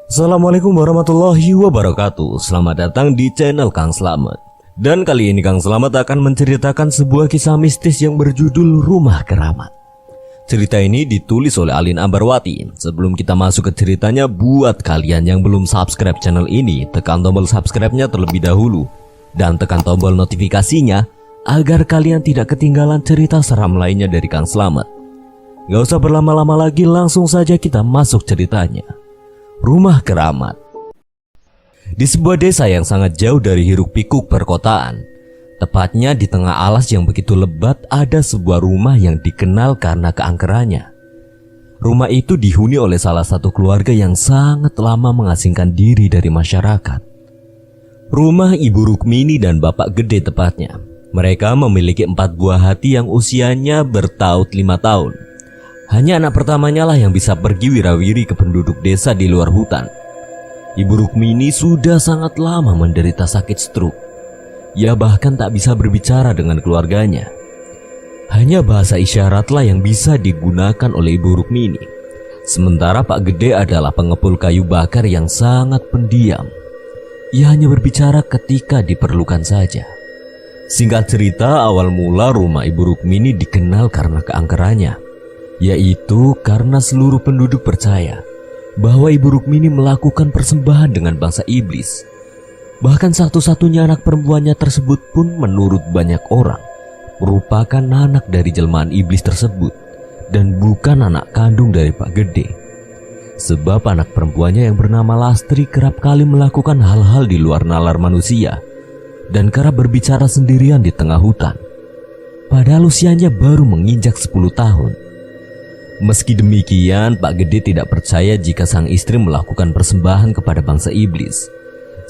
Assalamualaikum warahmatullahi wabarakatuh. Selamat datang di channel Kang Slamet. Dan kali ini Kang Slamet akan menceritakan sebuah kisah mistis yang berjudul Rumah Keramat. Cerita ini ditulis oleh Alin Ambarwati. Sebelum kita masuk ke ceritanya, buat kalian yang belum subscribe channel ini, tekan tombol subscribe-nya terlebih dahulu dan tekan tombol notifikasinya agar kalian tidak ketinggalan cerita seram lainnya dari Kang Slamet. Gak usah berlama-lama lagi, langsung saja kita masuk ceritanya. Rumah Keramat. Di sebuah desa yang sangat jauh dari hiruk-pikuk perkotaan, tepatnya di tengah alas yang begitu lebat, ada sebuah rumah yang dikenal karena keangkerannya. Rumah itu dihuni oleh salah satu keluarga yang sangat lama mengasingkan diri dari masyarakat. Rumah Ibu Rukmini dan Bapak Gede tepatnya. Mereka memiliki 4 buah hati yang usianya bertaut 5 tahun. Hanya anak pertamanya lah yang bisa pergi wirawiri ke penduduk desa di luar hutan. Ibu Rukmini sudah sangat lama menderita sakit stroke. Ia bahkan tak bisa berbicara dengan keluarganya. Hanya bahasa isyaratlah yang bisa digunakan oleh Ibu Rukmini. Sementara Pak Gede adalah pengepul kayu bakar yang sangat pendiam. Ia hanya berbicara ketika diperlukan saja. Singkat cerita, awal mula rumah Ibu Rukmini dikenal karena keangkerannya, yaitu karena seluruh penduduk percaya bahwa Ibu Rukmini melakukan persembahan dengan bangsa iblis. Bahkan satu-satunya anak perempuannya tersebut pun menurut banyak orang merupakan anak dari jelmaan iblis tersebut dan bukan anak kandung dari Pak Gede. Sebab anak perempuannya yang bernama Lastri kerap kali melakukan hal-hal di luar nalar manusia dan kerap berbicara sendirian di tengah hutan. Padahal usianya baru menginjak 10 tahun. Meski demikian, Pak Gede tidak percaya jika sang istri melakukan persembahan kepada bangsa iblis.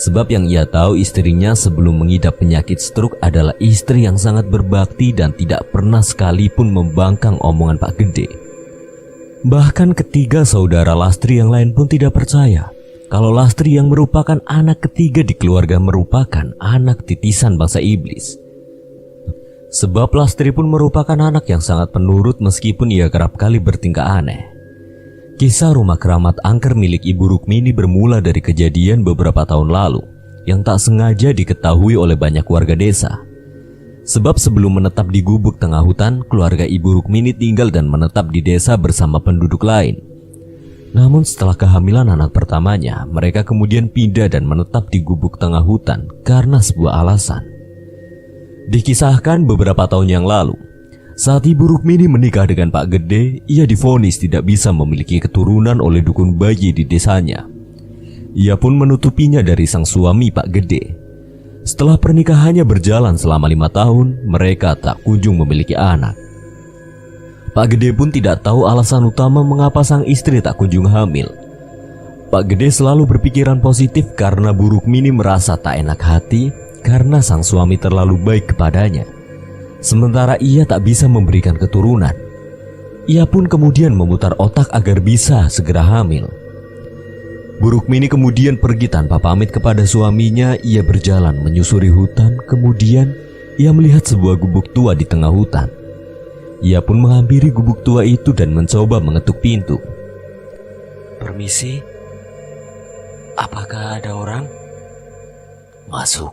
Sebab yang ia tahu, istrinya sebelum mengidap penyakit stroke adalah istri yang sangat berbakti dan tidak pernah sekalipun membangkang omongan Pak Gede. Bahkan ketiga saudara Lastri yang lain pun tidak percaya kalau Lastri yang merupakan anak ketiga di keluarga merupakan anak titisan bangsa iblis. Sebab Lastri pun merupakan anak yang sangat penurut meskipun ia kerap kali bertingkah aneh. Kisah rumah keramat angker milik Ibu Rukmini bermula dari kejadian beberapa tahun lalu yang tak sengaja diketahui oleh banyak warga desa. Sebab sebelum menetap di gubuk tengah hutan, keluarga Ibu Rukmini tinggal dan menetap di desa bersama penduduk lain. Namun setelah kehamilan anak pertamanya, mereka kemudian pindah dan menetap di gubuk tengah hutan karena sebuah alasan. Dikisahkan beberapa tahun yang lalu, saat Ibu Rukmini menikah dengan Pak Gede, ia divonis tidak bisa memiliki keturunan oleh dukun bayi di desanya. Ia pun menutupinya dari sang suami Pak Gede. Setelah pernikahannya berjalan selama 5 tahun, mereka tak kunjung memiliki anak. Pak Gede pun tidak tahu alasan utama mengapa sang istri tak kunjung hamil. Pak Gede selalu berpikiran positif karena Bu Rukmini merasa tak enak hati karena sang suami terlalu baik kepadanya. Sementara ia tak bisa memberikan keturunan. Ia pun kemudian memutar otak agar bisa segera hamil. Bu Rukmini kemudian pergi tanpa pamit kepada suaminya. Ia berjalan menyusuri hutan. Kemudian ia melihat sebuah gubuk tua di tengah hutan. Ia pun menghampiri gubuk tua itu dan mencoba mengetuk pintu. "Permisi, apakah ada orang?" "Masuk."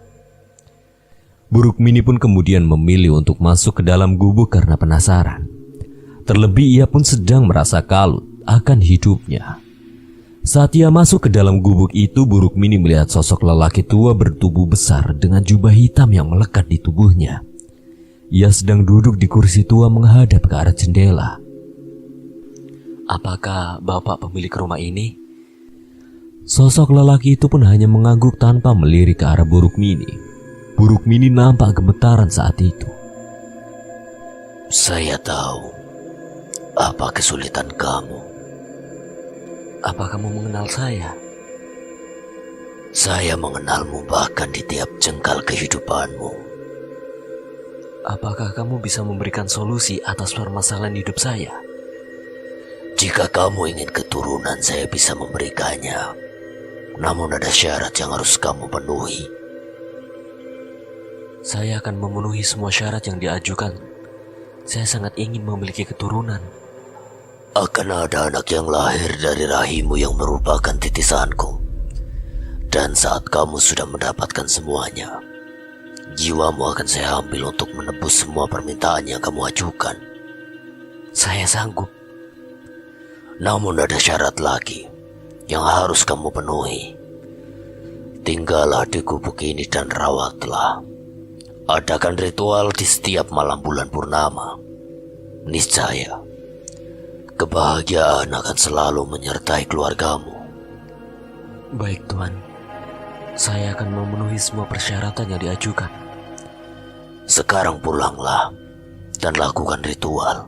Bu Rukmini pun kemudian memilih untuk masuk ke dalam gubuk karena penasaran. Terlebih ia pun sedang merasa kalut akan hidupnya. Saat ia masuk ke dalam gubuk itu, Bu Rukmini melihat sosok lelaki tua bertubuh besar dengan jubah hitam yang melekat di tubuhnya. Ia sedang duduk di kursi tua menghadap ke arah jendela. "Apakah Bapak pemilik rumah ini?" Sosok lelaki itu pun hanya mengangguk tanpa melirik ke arah Bu Rukmini. Bu Rukmini nampak gemetaran saat itu. "Saya tahu apa kesulitan kamu." "Apa kamu mengenal saya?" "Saya mengenalmu bahkan di tiap jengkal kehidupanmu." "Apakah kamu bisa memberikan solusi atas permasalahan hidup saya?" "Jika kamu ingin keturunan, saya bisa memberikannya. Namun ada syarat yang harus kamu penuhi." "Saya akan memenuhi semua syarat yang diajukan. Saya sangat ingin memiliki keturunan." akan ada anak yang lahir dari rahimmu yang merupakan titisanku. Dan saat kamu sudah mendapatkan semuanya, jiwamu akan saya ambil untuk menebus semua permintaan yang kamu ajukan. Saya sanggup. Namun ada syarat lagi yang harus kamu penuhi. Tinggallah di gubuk ini dan rawatlah. Adakan ritual di setiap malam bulan purnama. Niscaya kebahagiaan akan selalu menyertai keluargamu. Baik Tuan, saya akan memenuhi semua persyaratan yang diajukan. Sekarang pulanglah dan lakukan ritual.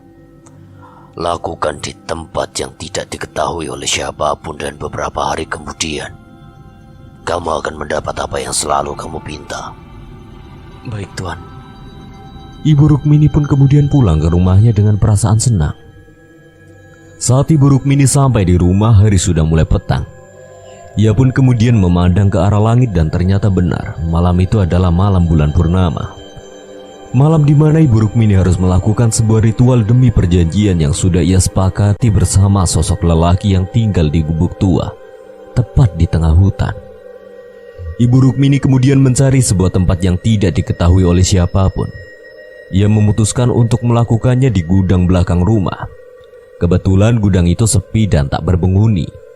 Lakukan di tempat yang tidak diketahui oleh siapapun, dan beberapa hari kemudian kamu akan mendapat apa yang selalu kamu pinta. Baik Tuan. Ibu Rukmini pun kemudian pulang ke rumahnya dengan perasaan senang. Saat Ibu Rukmini sampai di rumah, hari sudah mulai petang. Ia pun kemudian memandang ke arah langit dan ternyata benar, malam itu adalah malam bulan purnama. Malam di mana Ibu Rukmini harus melakukan sebuah ritual demi perjanjian yang sudah ia sepakati bersama sosok lelaki yang tinggal di gubuk tua, tepat di tengah hutan. Ibu Rukmini kemudian mencari sebuah tempat yang tidak diketahui oleh siapapun. Ia memutuskan untuk melakukannya di gudang belakang rumah. Kebetulan gudang itu sepi dan tak berpenghuni.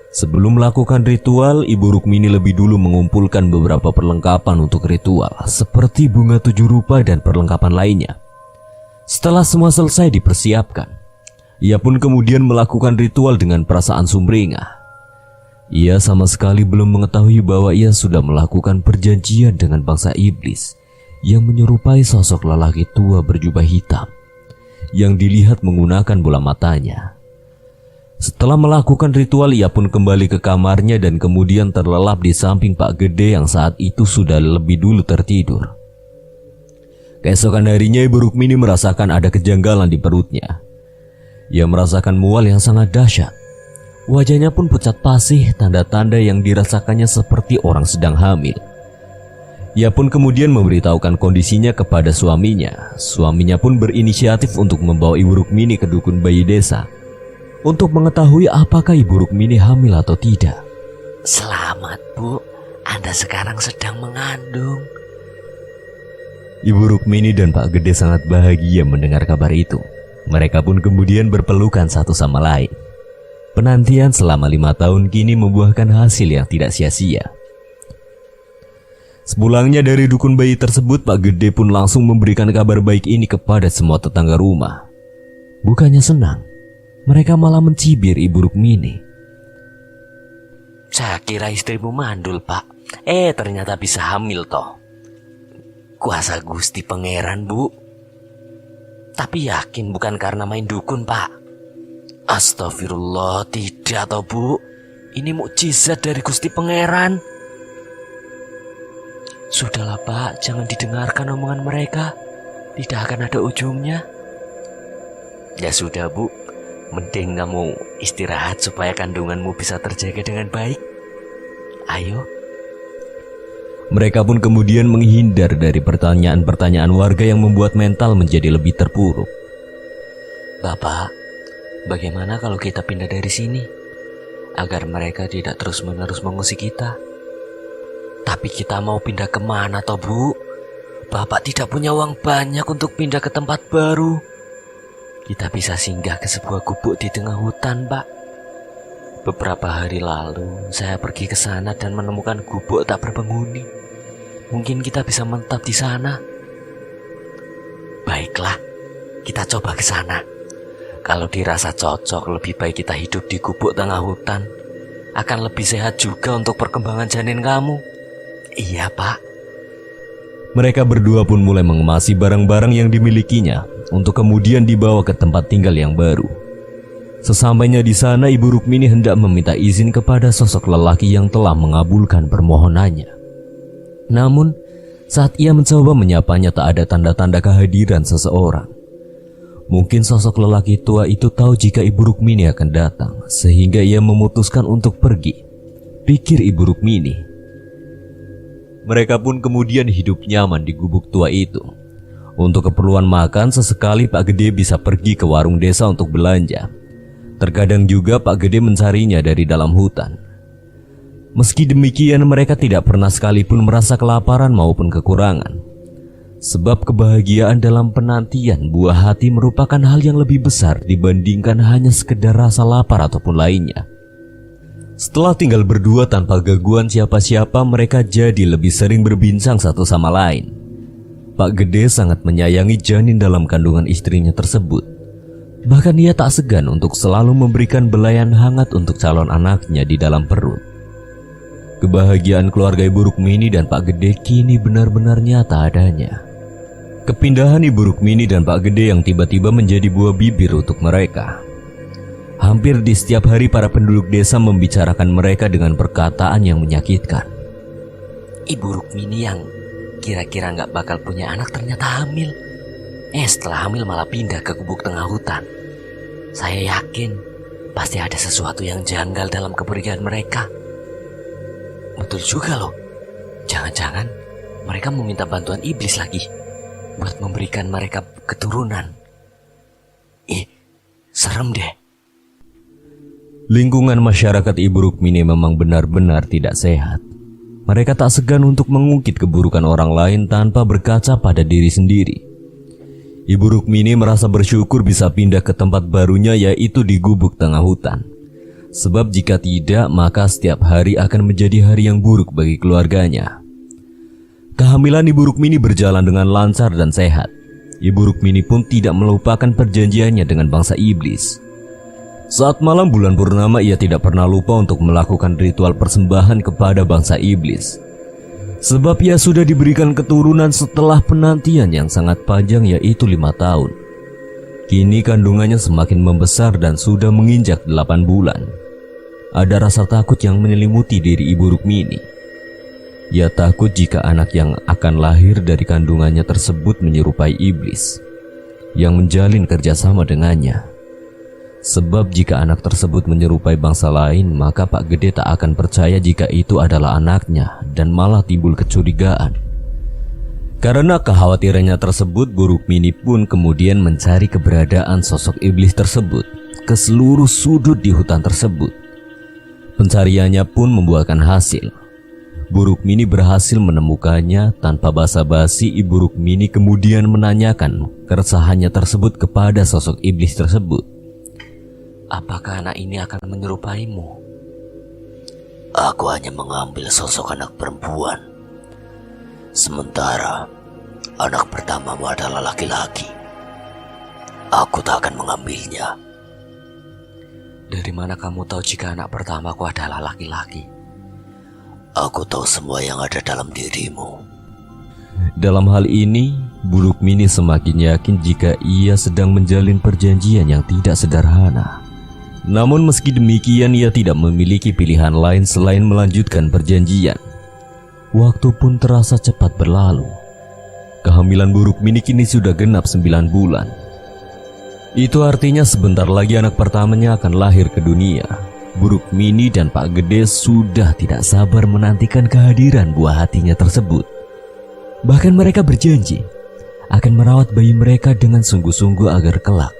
Sebelum melakukan ritual, Ibu Rukmini lebih dulu mengumpulkan beberapa perlengkapan untuk ritual, seperti bunga 7 rupa dan perlengkapan lainnya. Setelah semua selesai dipersiapkan, ia pun kemudian melakukan ritual dengan perasaan sumringah. Ia sama sekali belum mengetahui bahwa ia sudah melakukan perjanjian dengan bangsa iblis yang menyerupai sosok lelaki tua berjubah hitam yang dilihat menggunakan bola matanya. Setelah melakukan ritual, ia pun kembali ke kamarnya dan kemudian terlelap di samping Pak Gede yang saat itu sudah lebih dulu tertidur. Keesokan harinya Ibu Rukmini merasakan ada kejanggalan di perutnya. Ia merasakan mual yang sangat dahsyat. Wajahnya pun pucat pasih, tanda-tanda yang dirasakannya seperti orang sedang hamil. Ia pun kemudian memberitahukan kondisinya kepada suaminya. Suaminya pun berinisiatif untuk membawa Ibu Rukmini ke dukun bayi desa untuk mengetahui apakah Ibu Rukmini hamil atau tidak. Selamat Bu, Anda sekarang sedang mengandung. Ibu Rukmini dan Pak Gede sangat bahagia mendengar kabar itu. Mereka pun kemudian berpelukan satu sama lain. Penantian selama 5 tahun kini membuahkan hasil yang tidak sia-sia. Sepulangnya dari dukun bayi tersebut, Pak Gede pun langsung memberikan kabar baik ini kepada semua tetangga rumah. Bukannya senang, mereka malah mencibir Ibu Rukmini. Saya kira istrimu mandul Pak, ternyata bisa hamil toh. Kuasa Gusti Pangeran Bu. Tapi yakin bukan karena main dukun Pak. Astagfirullah, tidak toh Bu. Ini mukjizat dari Gusti Pangeran. Sudahlah Pak, jangan didengarkan omongan mereka. Tidak akan ada ujungnya. Ya sudah Bu, mending kamu istirahat supaya kandunganmu bisa terjaga dengan baik. Ayo. Mereka pun kemudian menghindar dari pertanyaan-pertanyaan warga yang membuat mental menjadi lebih terpuruk. Bapak, bagaimana kalau kita pindah dari sini? Agar mereka tidak terus-menerus mengusik kita. Tapi kita mau pindah kemana toh Bu? Bapak tidak punya uang banyak untuk pindah ke tempat baru. Kita bisa singgah ke sebuah gubuk di tengah hutan Pak. Beberapa hari lalu saya pergi ke sana dan menemukan gubuk tak berpenghuni. Mungkin kita bisa menetap di sana. Baiklah, kita coba ke sana. Kalau dirasa cocok, lebih baik kita hidup di gubuk tengah hutan. Akan lebih sehat juga untuk perkembangan janin kamu. Iya Pak. Mereka berdua pun mulai mengemasi barang-barang yang dimilikinya untuk kemudian dibawa ke tempat tinggal yang baru. Sesampainya di sana, Ibu Rukmini hendak meminta izin kepada sosok lelaki yang telah mengabulkan permohonannya. Namun, saat ia mencoba menyapanya tak ada tanda-tanda kehadiran seseorang. Mungkin sosok lelaki tua itu tahu jika Ibu Rukmini akan datang, sehingga ia memutuskan untuk pergi, pikir Ibu Rukmini. Mereka pun kemudian hidup nyaman di gubuk tua itu. Untuk keperluan makan, sesekali Pak Gede bisa pergi ke warung desa untuk belanja. Terkadang juga Pak Gede mencarinya dari dalam hutan. Meski demikian, mereka tidak pernah sekalipun merasa kelaparan maupun kekurangan. Sebab kebahagiaan dalam penantian buah hati merupakan hal yang lebih besar dibandingkan hanya sekedar rasa lapar ataupun lainnya. Setelah tinggal berdua tanpa gangguan siapa-siapa, mereka jadi lebih sering berbincang satu sama lain. Pak Gede sangat menyayangi janin dalam kandungan istrinya tersebut. Bahkan ia tak segan untuk selalu memberikan belayan hangat untuk calon anaknya di dalam perut. Kebahagiaan keluarga Ibu Rukmini dan Pak Gede kini benar-benar nyata adanya. Kepindahan Ibu Rukmini dan Pak Gede yang tiba-tiba menjadi buah bibir untuk mereka. Hampir di setiap hari para penduduk desa membicarakan mereka dengan perkataan yang menyakitkan. Ibu Rukmini yang kira-kira nggak bakal punya anak ternyata hamil. Setelah hamil malah pindah ke gubuk tengah hutan. Saya yakin pasti ada sesuatu yang janggal dalam kepergian mereka. Betul juga loh. Jangan-jangan mereka meminta bantuan iblis lagi buat memberikan mereka keturunan. Serem deh. Lingkungan masyarakat Ibu Rukmini memang benar-benar tidak sehat. Mereka tak segan untuk mengungkit keburukan orang lain tanpa berkaca pada diri sendiri. Ibu Rukmini merasa bersyukur bisa pindah ke tempat barunya, yaitu di gubuk tengah hutan. Sebab jika tidak, maka setiap hari akan menjadi hari yang buruk bagi keluarganya. Kehamilan Ibu Rukmini berjalan dengan lancar dan sehat. Ibu Rukmini pun tidak melupakan perjanjiannya dengan bangsa iblis. Saat malam bulan purnama, ia tidak pernah lupa untuk melakukan ritual persembahan kepada bangsa iblis. Sebab ia sudah diberikan keturunan setelah penantian yang sangat panjang, yaitu 5 tahun. Kini kandungannya semakin membesar dan sudah menginjak 8 bulan. Ada rasa takut yang menyelimuti diri Ibu Rukmini. Ia takut jika anak yang akan lahir dari kandungannya tersebut menyerupai iblis yang menjalin kerjasama dengannya. Sebab jika anak tersebut menyerupai bangsa lain, maka Pak Gede tak akan percaya jika itu adalah anaknya dan malah timbul kecurigaan. Karena kekhawatirannya tersebut, Bu Rukmini pun kemudian mencari keberadaan sosok iblis tersebut ke seluruh sudut di hutan tersebut. Pencariannya pun membuahkan hasil. Bu Rukmini berhasil menemukannya. Tanpa basa-basi, Ibu Rukmini kemudian menanyakan keresahannya tersebut kepada sosok iblis tersebut. Apakah anak ini akan menyerupaimu? Aku hanya mengambil sosok anak perempuan. Sementara anak pertamamu adalah laki-laki. Aku tak akan mengambilnya. Dari mana kamu tahu jika anak pertamaku adalah laki-laki? Aku tahu semua yang ada dalam dirimu. Dalam hal ini, Bu Rukmini semakin yakin jika ia sedang menjalin perjanjian yang tidak sederhana. Namun meski demikian, ia tidak memiliki pilihan lain selain melanjutkan perjanjian. Waktu pun terasa cepat berlalu. Kehamilan Bu Rukmini kini sudah genap 9 bulan. Itu artinya sebentar lagi anak pertamanya akan lahir ke dunia. Bu Rukmini dan Pak Gede sudah tidak sabar menantikan kehadiran buah hatinya tersebut. Bahkan mereka berjanji akan merawat bayi mereka dengan sungguh-sungguh agar kelak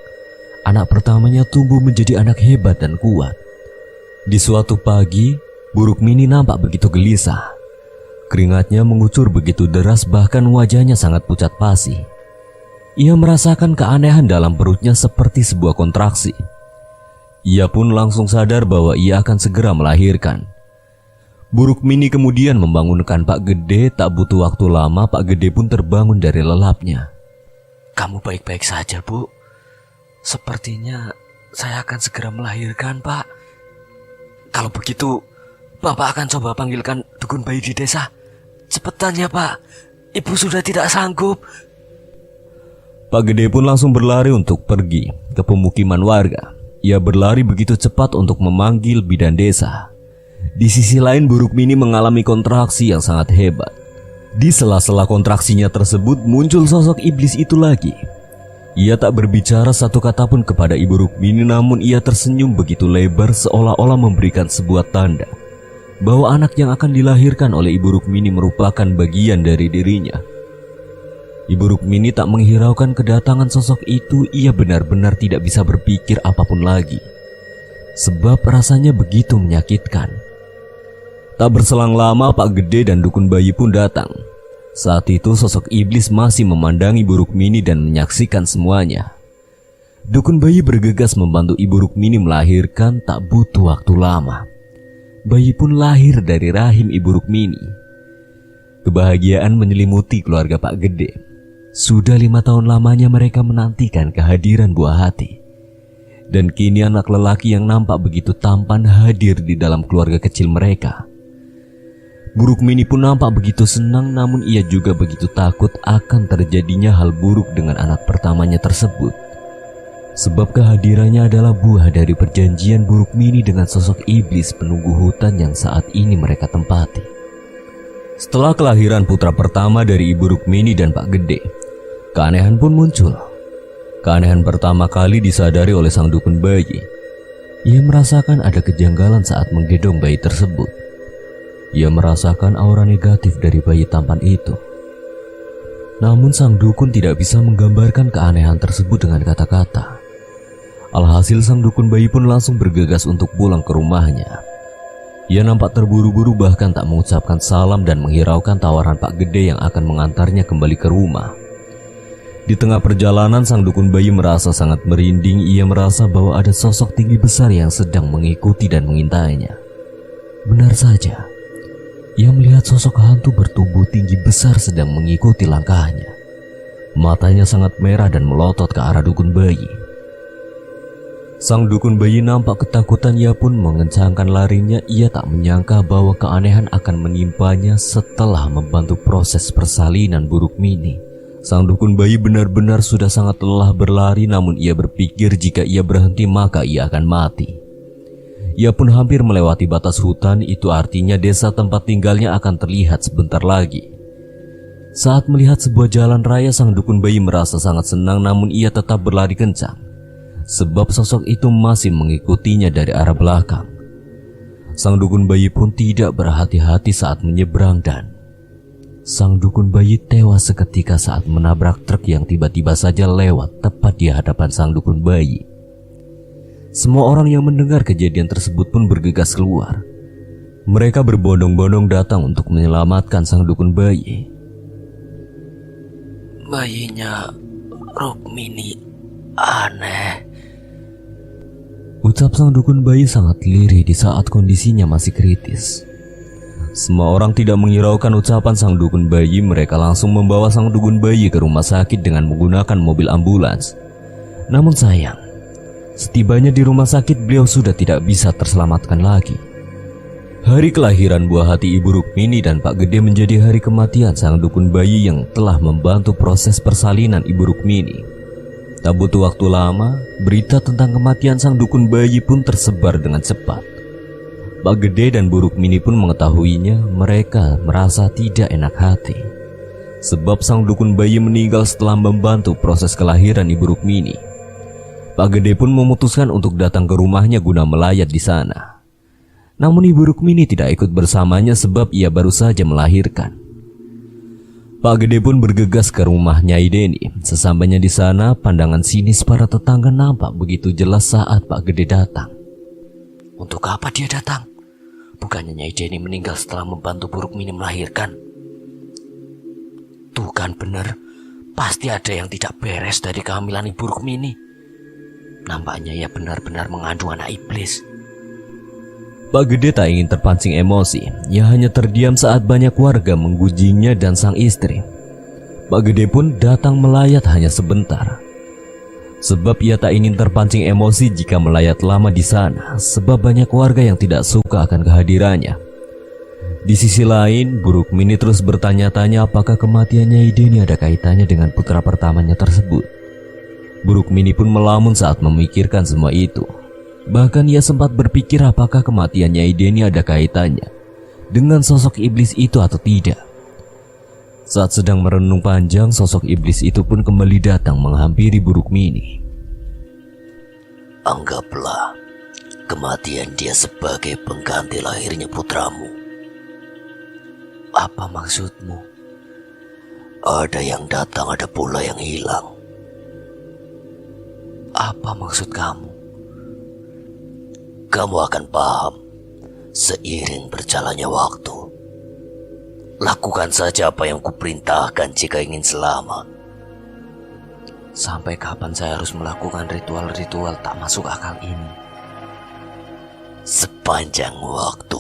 anak pertamanya tumbuh menjadi anak hebat dan kuat. Di suatu pagi, Bu Rukmini nampak begitu gelisah. Keringatnya mengucur begitu deras, bahkan wajahnya sangat pucat pasi. Ia merasakan keanehan dalam perutnya seperti sebuah kontraksi. Ia pun langsung sadar bahwa ia akan segera melahirkan. Bu Rukmini kemudian membangunkan Pak Gede. Tak butuh waktu lama, Pak Gede pun terbangun dari lelapnya. Kamu baik-baik saja, Bu? Sepertinya saya akan segera melahirkan, Pak. Kalau begitu, Bapak akan coba panggilkan dukun bayi di desa. Cepetan ya, Pak. Ibu sudah tidak sanggup. Pak Gede pun langsung berlari untuk pergi ke pemukiman warga. Ia berlari begitu cepat untuk memanggil bidan desa. Di sisi lain, Bu Rukmini mengalami kontraksi yang sangat hebat. Di sela-sela kontraksinya tersebut muncul sosok iblis itu lagi. Ia tak berbicara satu kata pun kepada Ibu Rukmini, namun ia tersenyum begitu lebar seolah-olah memberikan sebuah tanda bahwa anak yang akan dilahirkan oleh Ibu Rukmini merupakan bagian dari dirinya. Ibu Rukmini tak menghiraukan kedatangan sosok itu. Ia benar-benar tidak bisa berpikir apapun lagi, sebab rasanya begitu menyakitkan. Tak berselang lama Pak Gede dan dukun bayi pun datang. Saat itu sosok iblis masih memandangi Ibu Rukmini dan menyaksikan semuanya. Dukun bayi bergegas membantu Ibu Rukmini melahirkan. Tak butuh waktu lama, bayi pun lahir dari rahim Ibu Rukmini. Kebahagiaan menyelimuti keluarga Pak Gede. Sudah 5 tahun lamanya mereka menantikan kehadiran buah hati. Dan kini anak lelaki yang nampak begitu tampan hadir di dalam keluarga kecil mereka. Bu Rukmini pun nampak begitu senang, namun ia juga begitu takut akan terjadinya hal buruk dengan anak pertamanya tersebut. Sebab kehadirannya adalah buah dari perjanjian Bu Rukmini dengan sosok iblis penunggu hutan yang saat ini mereka tempati. Setelah kelahiran putra pertama dari Ibu Rukmini dan Pak Gede, keanehan pun muncul. Keanehan pertama kali disadari oleh sang dukun bayi. Ia merasakan ada kejanggalan saat menggendong bayi tersebut. Ia merasakan aura negatif dari bayi tampan itu. Namun sang dukun tidak bisa menggambarkan keanehan tersebut dengan kata-kata. Alhasil sang dukun bayi pun langsung bergegas untuk pulang ke rumahnya. Ia nampak terburu-buru, bahkan tak mengucapkan salam dan menghiraukan tawaran Pak Gede yang akan mengantarnya kembali ke rumah. Di tengah perjalanan sang dukun bayi merasa sangat merinding. Ia merasa bahwa ada sosok tinggi besar yang sedang mengikuti dan mengintainya. Benar saja, ia melihat sosok hantu bertubuh tinggi besar sedang mengikuti langkahnya. Matanya sangat merah dan melotot ke arah dukun bayi. Sang dukun bayi nampak ketakutan. Ia pun mengencangkan larinya. Ia tak menyangka bahwa keanehan akan menimpanya setelah membantu proses persalinan Bu Rukmini. Sang dukun bayi benar-benar sudah sangat lelah berlari, namun ia berpikir jika ia berhenti maka ia akan mati. Ia pun hampir melewati batas hutan, itu artinya desa tempat tinggalnya akan terlihat sebentar lagi. Saat melihat sebuah jalan raya, sang dukun bayi merasa sangat senang, namun ia tetap berlari kencang. Sebab sosok itu masih mengikutinya dari arah belakang. Sang dukun bayi pun tidak berhati-hati saat menyeberang dan sang dukun bayi tewas seketika saat menabrak truk yang tiba-tiba saja lewat tepat di hadapan sang dukun bayi. Semua orang yang mendengar kejadian tersebut pun bergegas keluar. Mereka berbondong-bondong datang untuk menyelamatkan sang dukun bayi. Bayinya Rukmini aneh. Ucap sang dukun bayi sangat lirih di saat kondisinya masih kritis. Semua orang tidak menghiraukan ucapan sang dukun bayi. Mereka langsung membawa sang dukun bayi ke rumah sakit dengan menggunakan mobil ambulans. Namun sayang, setibanya di rumah sakit beliau sudah tidak bisa terselamatkan lagi. Hari kelahiran buah hati Ibu Rukmini dan Pak Gede menjadi hari kematian sang dukun bayi yang telah membantu proses persalinan Ibu Rukmini. Tak butuh waktu lama, berita tentang kematian sang dukun bayi pun tersebar dengan cepat. Pak Gede dan Bu Rukmini pun mengetahuinya. Mereka merasa tidak enak hati. Sebab sang dukun bayi meninggal setelah membantu proses kelahiran Ibu Rukmini. Pak Gede pun memutuskan untuk datang ke rumahnya guna melayat di sana. Namun Ibu Rukmini tidak ikut bersamanya sebab ia baru saja melahirkan. Pak Gede pun bergegas ke rumah Nyai Deni. Sesampainya di sana, pandangan sinis para tetangga nampak begitu jelas saat Pak Gede datang. Untuk apa dia datang? Bukannya Nyai Deni meninggal setelah membantu Bu Rukmini melahirkan? Tuh kan benar, pasti ada yang tidak beres dari kehamilan Ibu Rukmini. Nampaknya ia benar-benar mengandung anak iblis. Pak Gede tak ingin terpancing emosi. Ia hanya terdiam saat banyak warga menggujinya dan sang istri. Pak Gede pun datang melayat hanya sebentar. Sebab ia tak ingin terpancing emosi jika melayat lama di sana. Sebab banyak warga yang tidak suka akan kehadirannya. Di sisi lain, Bu Rukmini terus bertanya-tanya apakah kematian Nyai Deni ada kaitannya dengan putra pertamanya tersebut. Bu Rukmini pun melamun saat memikirkan semua itu. Bahkan ia sempat berpikir apakah kematian Nyai Deni ada kaitannya dengan sosok iblis itu atau tidak. Saat sedang merenung panjang, sosok iblis itu pun kembali datang menghampiri Bu Rukmini. Anggaplah kematian dia sebagai pengganti lahirnya putramu. Apa maksudmu? Ada yang datang, ada pula yang hilang. Apa maksud kamu? Kamu akan paham Seiring berjalannya waktu, lakukan saja apa yang kuperintahkan jika ingin selamat. Sampai kapan saya harus melakukan ritual-ritual tak masuk akal ini? Sepanjang waktu.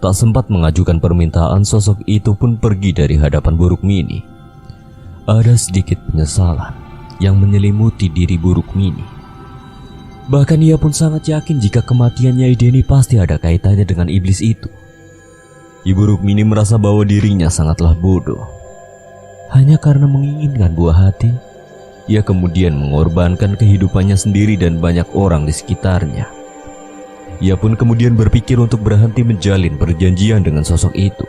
Tak sempat mengajukan permintaan, sosok itu pun pergi dari hadapan Buruk Mini. Ada sedikit penyesalan yang menyelimuti diri Buruk Mini. Bahkan ia pun sangat yakin jika kematian Nyai Deni pasti ada kaitannya dengan iblis itu. Ibu Rukmini merasa bahwa dirinya sangatlah bodoh. Hanya karena menginginkan buah hati, ia kemudian mengorbankan kehidupannya sendiri dan banyak orang di sekitarnya. Ia pun kemudian berpikir untuk berhenti menjalin perjanjian dengan sosok itu.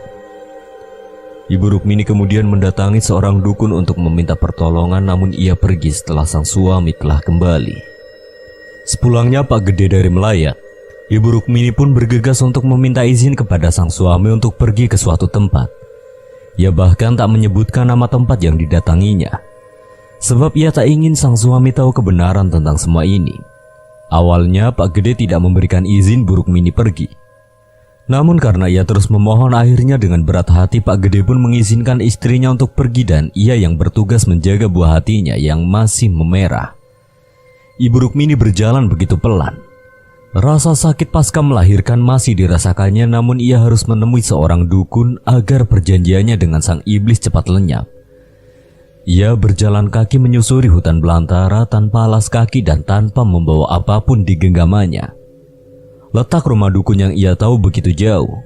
Ibu Rukmini kemudian mendatangi seorang dukun untuk meminta pertolongan, namun ia pergi setelah sang suami telah kembali. Sepulangnya Pak Gede dari melayat, Ibu Rukmini pun bergegas untuk meminta izin kepada sang suami untuk pergi ke suatu tempat. Ia bahkan tak menyebutkan nama tempat yang didatanginya, sebab ia tak ingin sang suami tahu kebenaran tentang semua ini. Awalnya Pak Gede tidak memberikan izin Bu Rukmini pergi. Namun karena ia terus memohon, akhirnya dengan berat hati Pak Gede pun mengizinkan istrinya untuk pergi dan ia yang bertugas menjaga buah hatinya yang masih memerah. Ibu Rukmini berjalan begitu pelan. Rasa sakit pasca melahirkan masih dirasakannya, namun ia harus menemui seorang dukun agar perjanjiannya dengan sang iblis cepat lenyap. Ia berjalan kaki menyusuri hutan belantara tanpa alas kaki dan tanpa membawa apapun di genggamannya. Letak rumah dukun yang ia tahu begitu jauh.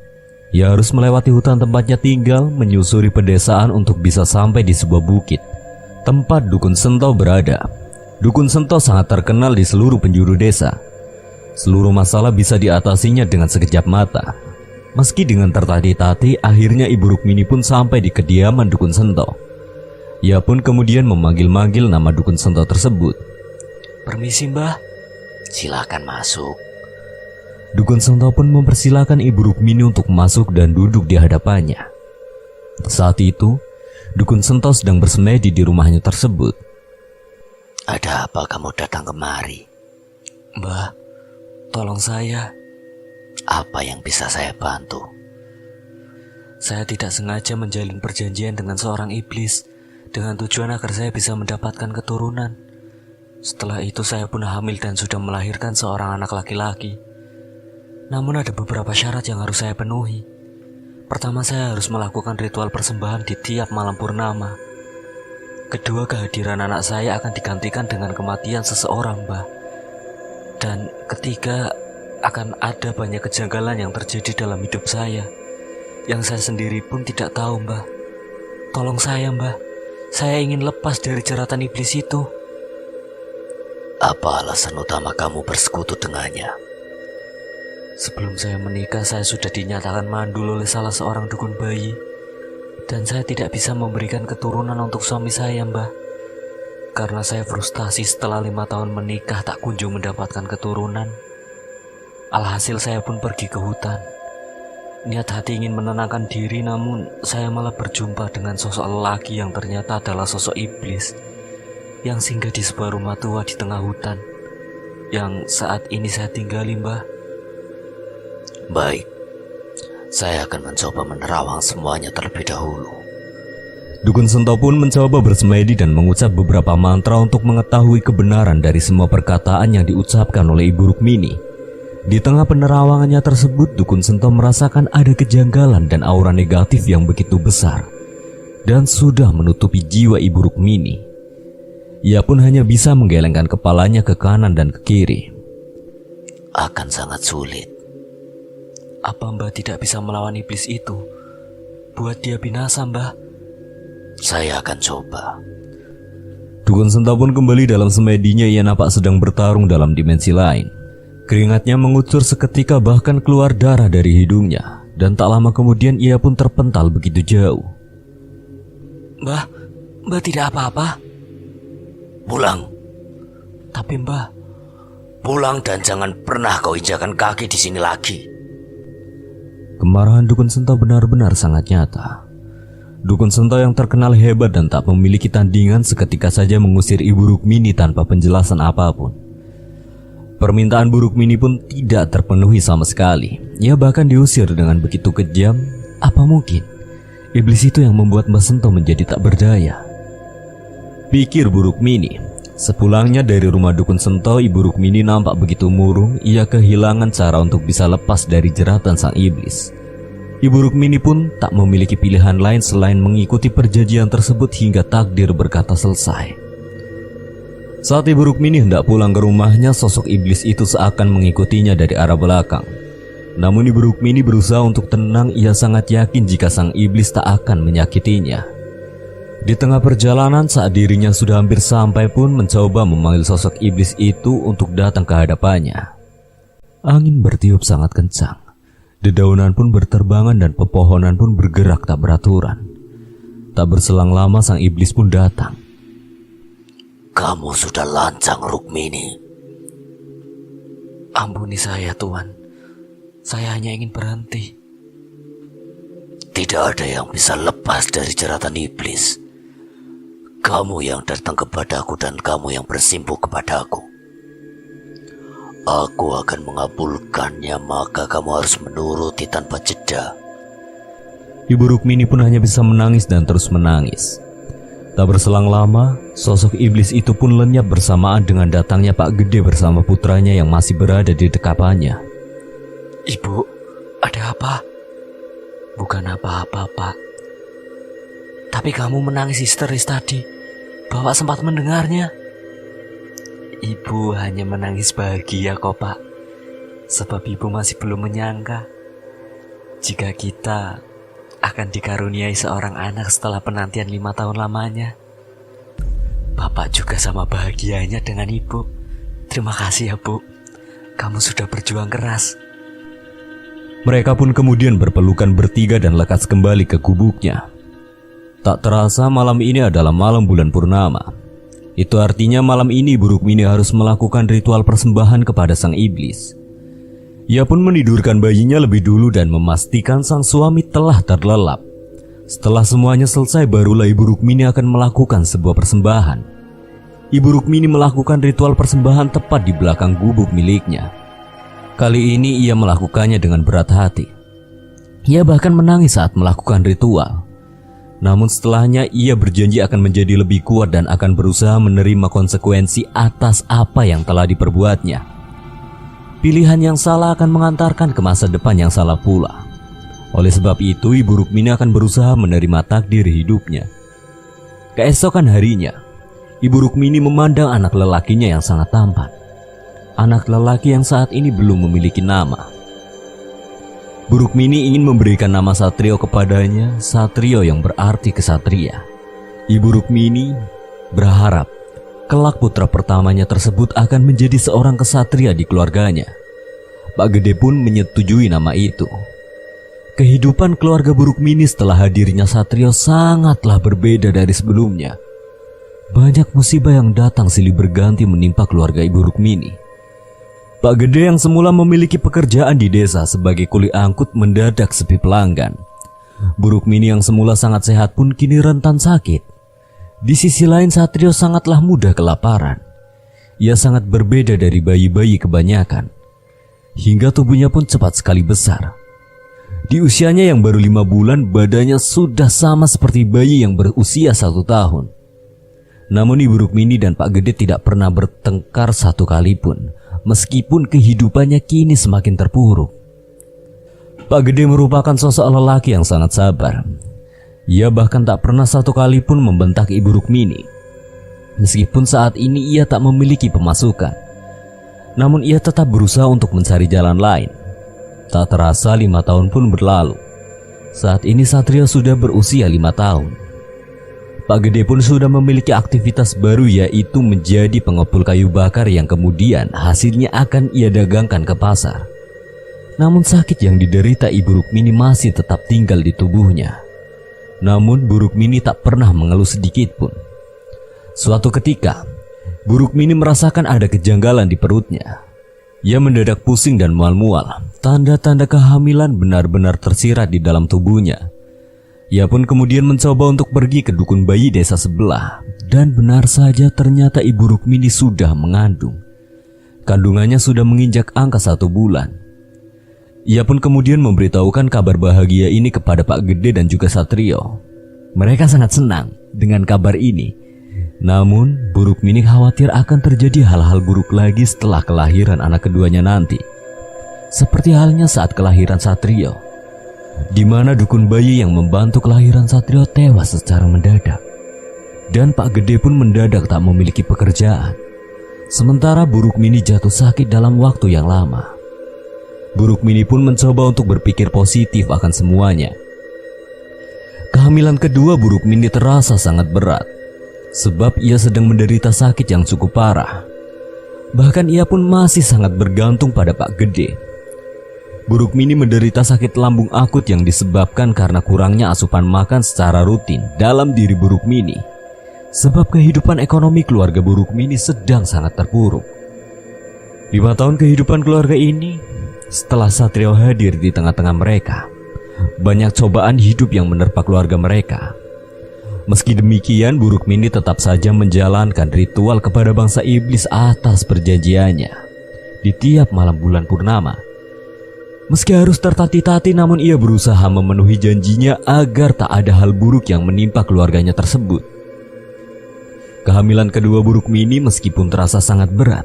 Ia harus melewati hutan tempatnya tinggal, menyusuri pedesaan untuk bisa sampai di sebuah bukit tempat Dukun Sento berada. Dukun Sento sangat terkenal di seluruh penjuru desa. Seluruh masalah bisa diatasinya dengan sekejap mata. Meski dengan tertati-tati, akhirnya Ibu Rukmini pun sampai di kediaman Dukun Sento. Ia pun kemudian memanggil-manggil nama Dukun Sento tersebut. Permisi Mbah. Silakan masuk. Dukun Sento pun mempersilahkan Ibu Rukmini untuk masuk dan duduk di hadapannya. Saat itu, Dukun Sento sedang bersemedi di rumahnya tersebut. Ada apa kamu datang kemari? Mbah, tolong saya. Apa yang bisa saya bantu? Saya tidak sengaja menjalin perjanjian dengan seorang iblis dengan tujuan agar saya bisa mendapatkan keturunan. Setelah itu saya pun hamil dan sudah melahirkan seorang anak laki-laki. Namun ada beberapa syarat yang harus saya penuhi. Pertama, saya harus melakukan ritual persembahan di tiap malam purnama. Kedua, kehadiran anak saya akan digantikan dengan kematian seseorang, Mbah. Dan ketiga, akan ada banyak kejanggalan yang terjadi dalam hidup saya, yang saya sendiri pun tidak tahu, Mbah. Tolong saya, Mbah. Saya ingin lepas dari jeratan iblis itu. Apa alasan utama kamu bersekutu dengannya? Sebelum saya menikah, saya sudah dinyatakan mandul oleh salah seorang dukun bayi. Dan saya tidak bisa memberikan keturunan untuk suami saya, Mbah. Karena saya frustasi setelah 5 tahun menikah tak kunjung mendapatkan keturunan. Alhasil saya pun pergi ke hutan. Niat hati ingin menenangkan diri, namun saya malah berjumpa dengan sosok lelaki yang ternyata adalah sosok iblis yang singgah di sebuah rumah tua di tengah hutan yang saat ini saya tinggali, Mbah. Baik, saya akan mencoba menerawang semuanya terlebih dahulu. Dukun Sento pun mencoba bersemedi dan mengucap beberapa mantra untuk mengetahui kebenaran dari semua perkataan yang diucapkan oleh Ibu Rukmini. Di tengah penerawangannya tersebut, Dukun Sento merasakan ada kejanggalan dan aura negatif yang begitu besar dan sudah menutupi jiwa Ibu Rukmini. Ia pun hanya bisa menggelengkan kepalanya ke kanan dan ke kiri. Akan sangat sulit. Apa Mbah tidak bisa melawan iblis itu? Buat dia binasa, Mbah. Saya akan coba. Dukun Sento pun kembali dalam semedinya. Ia nampak sedang bertarung dalam dimensi lain. Keringatnya mengucur seketika, bahkan keluar darah dari hidungnya. Dan tak lama kemudian ia pun terpental begitu jauh. Mbah tidak apa-apa. Pulang. Tapi Mbah, pulang dan jangan pernah kau injakan kaki di sini lagi. Kemarahan Dukun Sento benar-benar sangat nyata. Dukun Sento yang terkenal hebat dan tak memiliki tandingan seketika saja mengusir Ibu Rukmini tanpa penjelasan apapun. Permintaan Bu Rukmini pun tidak terpenuhi sama sekali. Ia bahkan diusir dengan begitu kejam. Apa mungkin iblis itu yang membuat Mbah Sento menjadi tak berdaya? Pikir Bu Rukmini. Sepulangnya dari rumah dukun Sento, Ibu Rukmini nampak begitu murung. Ia kehilangan cara untuk bisa lepas dari jeratan sang iblis. Ibu Rukmini pun tak memiliki pilihan lain selain mengikuti perjanjian tersebut hingga takdir berkata selesai. Saat Ibu Rukmini hendak pulang ke rumahnya, sosok iblis itu seakan mengikutinya dari arah belakang. Namun Ibu Rukmini berusaha untuk tenang. Ia sangat yakin jika sang iblis tak akan menyakitinya. Di tengah perjalanan, saat dirinya sudah hampir sampai pun mencoba memanggil sosok iblis itu untuk datang ke hadapannya. Angin bertiup sangat kencang. Dedaunan pun berterbangan dan pepohonan pun bergerak tak beraturan. Tak berselang lama sang iblis pun datang. Kamu sudah lancang, Rukmini. Ampuni saya, Tuan. Saya hanya ingin berhenti. Tidak ada yang bisa lepas dari jeratan iblis. Kamu yang datang kepadaku dan kamu yang bersimpuh kepadaku. Aku akan mengabulkannya, maka kamu harus menuruti tanpa jeda. Ibu Rukmini pun hanya bisa menangis dan terus menangis. Tak berselang lama, sosok iblis itu pun lenyap bersamaan dengan datangnya Pak Gede bersama putranya yang masih berada di dekapannya. Ibu, ada apa? Bukan apa-apa, Pak. Tapi kamu menangis histeris tadi. Bapak sempat mendengarnya. Ibu hanya menangis bahagia kok, Pak. Sebab ibu masih belum menyangka jika kita akan dikaruniai seorang anak setelah penantian 5 tahun lamanya. Bapak juga sama bahagianya dengan ibu. Terima kasih ya, Bu. Kamu sudah berjuang keras. Mereka pun kemudian berpelukan bertiga dan lekas kembali ke gubuknya. Tak terasa malam ini adalah malam bulan purnama. Itu artinya malam ini Bu Rukmini harus melakukan ritual persembahan kepada sang iblis. Ia pun menidurkan bayinya lebih dulu dan memastikan sang suami telah terlelap. Setelah semuanya selesai, barulah Ibu Rukmini akan melakukan sebuah persembahan. Ibu Rukmini melakukan ritual persembahan tepat di belakang gubuk miliknya. Kali ini ia melakukannya dengan berat hati. Ia bahkan menangis saat melakukan ritual. Namun setelahnya ia berjanji akan menjadi lebih kuat dan akan berusaha menerima konsekuensi atas apa yang telah diperbuatnya. Pilihan yang salah akan mengantarkan ke masa depan yang salah pula. Oleh sebab itu, Ibu Rukmini akan berusaha menerima takdir hidupnya. Keesokan harinya, Ibu Rukmini memandang anak lelakinya yang sangat tampan. Anak lelaki yang saat ini belum memiliki nama. Bu Rukmini ingin memberikan nama Satrio kepadanya, Satrio yang berarti kesatria. Ibu Rukmini berharap kelak putra pertamanya tersebut akan menjadi seorang kesatria di keluarganya. Pak Gede pun menyetujui nama itu. Kehidupan keluarga Bu Rukmini setelah hadirnya Satrio sangatlah berbeda dari sebelumnya. Banyak musibah yang datang silih berganti menimpa keluarga Ibu Rukmini. Pak Gede yang semula memiliki pekerjaan di desa sebagai kuli angkut mendadak sepi pelanggan. Bu Rukmini yang semula sangat sehat pun kini rentan sakit. Di sisi lain, Satrio sangatlah mudah kelaparan. Ia sangat berbeda dari bayi-bayi kebanyakan. Hingga tubuhnya pun cepat sekali besar. Di usianya yang baru 5 bulan, badannya sudah sama seperti bayi yang berusia 1 tahun. Namun Ibu Rukmini dan Pak Gede tidak pernah bertengkar satu kali pun. Meskipun kehidupannya kini semakin terpuruk. Pak Gede merupakan sosok lelaki yang sangat sabar. Ia bahkan tak pernah satu kali pun membentak Ibu Rukmini. Meskipun saat ini ia tak memiliki pemasukan, namun ia tetap berusaha untuk mencari jalan lain. Tak terasa 5 tahun pun berlalu. Saat ini Satrio sudah berusia 5 tahun. Pak Gede pun sudah memiliki aktivitas baru, yaitu menjadi pengepul kayu bakar yang kemudian hasilnya akan ia dagangkan ke pasar. Namun sakit yang diderita Ibu Rukmini masih tetap tinggal di tubuhnya. Namun Bu Rukmini tak pernah mengeluh sedikit pun. Suatu ketika, Bu Rukmini merasakan ada kejanggalan di perutnya. Ia mendadak pusing dan mual-mual. Tanda-tanda kehamilan benar-benar tersirat di dalam tubuhnya. Ia pun kemudian mencoba untuk pergi ke dukun bayi desa sebelah. Dan benar saja ternyata Ibu Rukmini sudah mengandung. Kandungannya sudah menginjak angka 1 bulan. Ia pun kemudian memberitahukan kabar bahagia ini kepada Pak Gede dan juga Satrio. Mereka sangat senang dengan kabar ini. Namun, Bu Rukmini khawatir akan terjadi hal-hal buruk lagi setelah kelahiran anak keduanya nanti. Seperti halnya saat kelahiran Satrio, di mana dukun bayi yang membantu kelahiran Satrio tewas secara mendadak. Dan Pak Gede pun mendadak tak memiliki pekerjaan. Sementara Bu Rukmini jatuh sakit dalam waktu yang lama. Bu Rukmini pun mencoba untuk berpikir positif akan semuanya. Kehamilan kedua Bu Rukmini terasa sangat berat, sebab ia sedang menderita sakit yang cukup parah. Bahkan ia pun masih sangat bergantung pada Pak Gede. Bu Rukmini menderita sakit lambung akut yang disebabkan karena kurangnya asupan makan secara rutin dalam diri Bu Rukmini. Sebab kehidupan ekonomi keluarga Bu Rukmini sedang sangat terpuruk. 5 tahun kehidupan keluarga ini, setelah Satrio hadir di tengah-tengah mereka, banyak cobaan hidup yang menerpa keluarga mereka. Meski demikian, Bu Rukmini tetap saja menjalankan ritual kepada bangsa iblis atas perjanjiannya di tiap malam bulan purnama. Meski harus tertati-tati, namun ia berusaha memenuhi janjinya agar tak ada hal buruk yang menimpa keluarganya tersebut. Kehamilan kedua Bu Rukmini meskipun terasa sangat berat,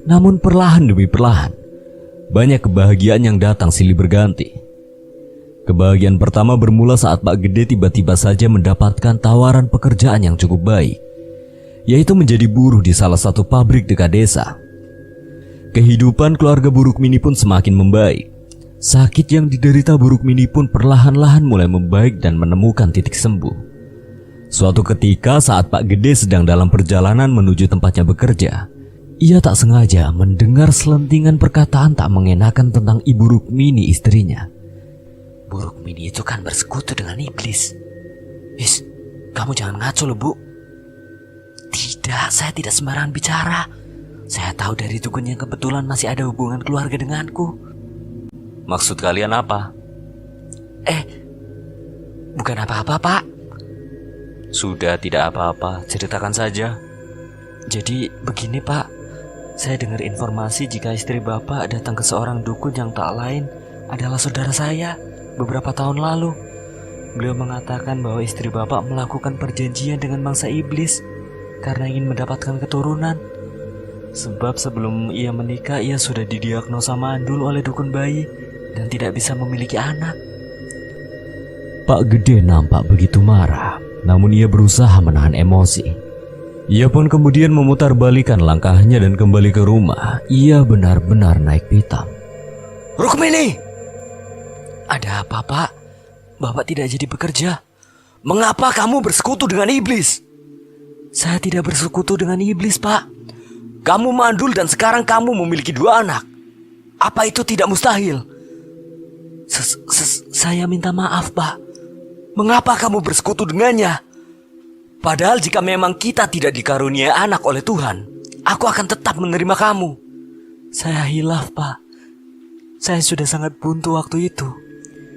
namun perlahan demi perlahan, banyak kebahagiaan yang datang silih berganti. Kebahagiaan pertama bermula saat Pak Gede tiba-tiba saja mendapatkan tawaran pekerjaan yang cukup baik, yaitu menjadi buruh di salah satu pabrik dekat desa. Kehidupan keluarga Bu Rukmini pun semakin membaik. Sakit yang diderita Bu Rukmini pun perlahan-lahan mulai membaik dan menemukan titik sembuh. Suatu ketika saat Pak Gede sedang dalam perjalanan menuju tempatnya bekerja, ia tak sengaja mendengar selentingan perkataan tak mengenakan tentang Ibu Rukmini, istrinya. Bu Rukmini itu kan bersekutu dengan iblis. Kamu jangan ngaco loh, Bu. Tidak, saya tidak sembarangan bicara. Saya tahu dari dukun yang kebetulan masih ada hubungan keluarga denganku. Maksud kalian apa? Bukan apa-apa, Pak. Sudah, tidak apa-apa, ceritakan saja. Jadi begini, Pak. Saya dengar informasi jika istri Bapak datang ke seorang dukun yang tak lain adalah saudara saya beberapa tahun lalu. Beliau mengatakan bahwa istri Bapak melakukan perjanjian dengan bangsa iblis karena ingin mendapatkan keturunan. Sebab sebelum ia menikah, ia sudah didiagnosa mandul oleh dukun bayi dan tidak bisa memiliki anak. Pak Gede nampak begitu marah, namun ia berusaha menahan emosi. Ia pun kemudian memutarbalikkan langkahnya dan kembali ke rumah. Ia benar-benar naik pitam. Rukmini! Ada apa, Pak? Bapak tidak jadi bekerja. Mengapa kamu bersekutu dengan iblis? Saya tidak bersekutu dengan iblis, Pak. Kamu mandul dan sekarang kamu memiliki 2 anak. Apa itu tidak mustahil? Saya minta maaf, Pak. Mengapa kamu bersekutu dengannya? Padahal jika memang kita tidak dikaruniai anak oleh Tuhan, aku akan tetap menerima kamu. Saya hilaf, Pak. Saya sudah sangat buntu waktu itu.